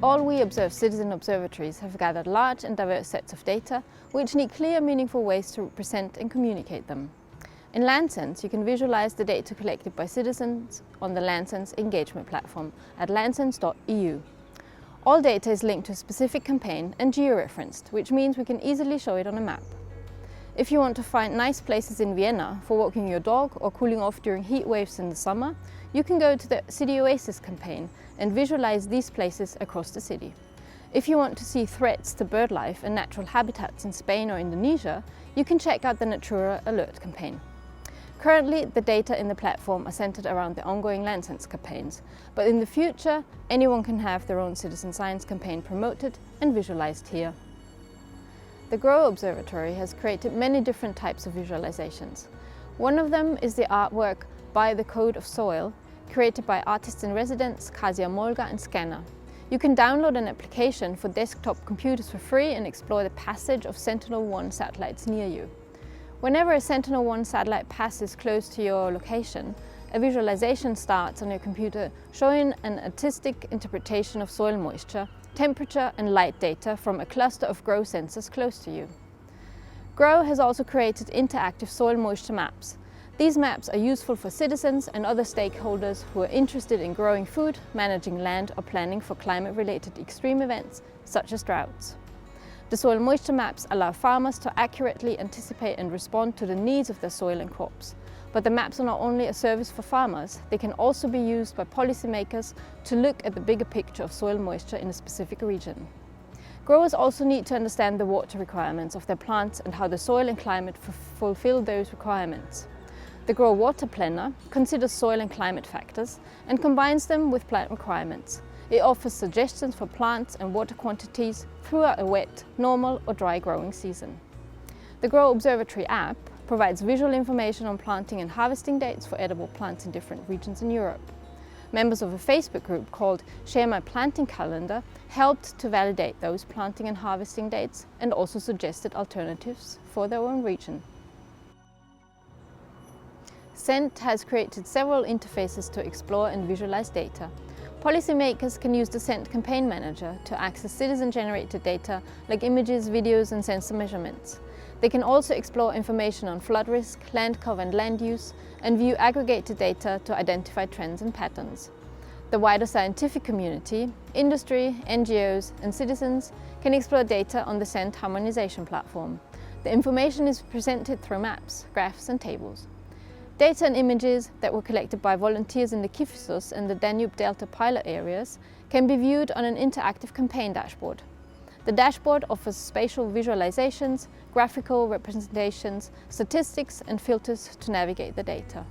All We Observe citizen observatories have gathered large and diverse sets of data, which need clear, meaningful ways to present and communicate them. In Landsense, you can visualize the data collected by citizens on the Landsense engagement platform at landsense.eu. All data is linked to a specific campaign and georeferenced, which means we can easily show it on a map. If you want to find nice places in Vienna for walking your dog or cooling off during heat waves in the summer, you can go to the City Oasis campaign and visualize these places across the city. If you want to see threats to bird life and natural habitats in Spain or Indonesia, you can check out the Natura Alert campaign. Currently, the data in the platform are centered around the ongoing Landsense campaigns, but in the future, anyone can have their own citizen science campaign promoted and visualized here. The GROW Observatory has created many different types of visualizations. One of them is the artwork By the Code of Soil, created by artists-in-residence Kasia Molga and Scanner. You can download an application for desktop computers for free and explore the passage of Sentinel-1 satellites near you. Whenever a Sentinel-1 satellite passes close to your location, a visualization starts on your computer showing an artistic interpretation of soil moisture, temperature and light data from a cluster of GROW sensors close to you. GROW has also created interactive soil moisture maps. These maps are useful for citizens and other stakeholders who are interested in growing food, managing land or planning for climate-related extreme events such as droughts. The soil moisture maps allow farmers to accurately anticipate and respond to the needs of their soil and crops. But the maps are not only a service for farmers, they can also be used by policymakers to look at the bigger picture of soil moisture in a specific region. Growers also need to understand the water requirements of their plants and how the soil and climate fulfill those requirements. The GROW Water Planner considers soil and climate factors and combines them with plant requirements. It offers suggestions for plants and water quantities throughout a wet, normal or dry growing season. The GROW Observatory app provides visual information on planting and harvesting dates for edible plants in different regions in Europe. Members of a Facebook group called Share My Planting Calendar helped to validate those planting and harvesting dates and also suggested alternatives for their own region. Scent has created several interfaces to explore and visualize data. Policymakers can use the Scent Campaign Manager to access citizen-generated data like images, videos and sensor measurements. They can also explore information on flood risk, land cover and land use, and view aggregated data to identify trends and patterns. The wider scientific community, industry, NGOs and citizens can explore data on the Scent Harmonization platform. The information is presented through maps, graphs and tables. Data and images that were collected by volunteers in the Kifisos and the Danube Delta pilot areas can be viewed on an interactive campaign dashboard. The dashboard offers spatial visualizations, graphical representations, statistics and filters to navigate the data.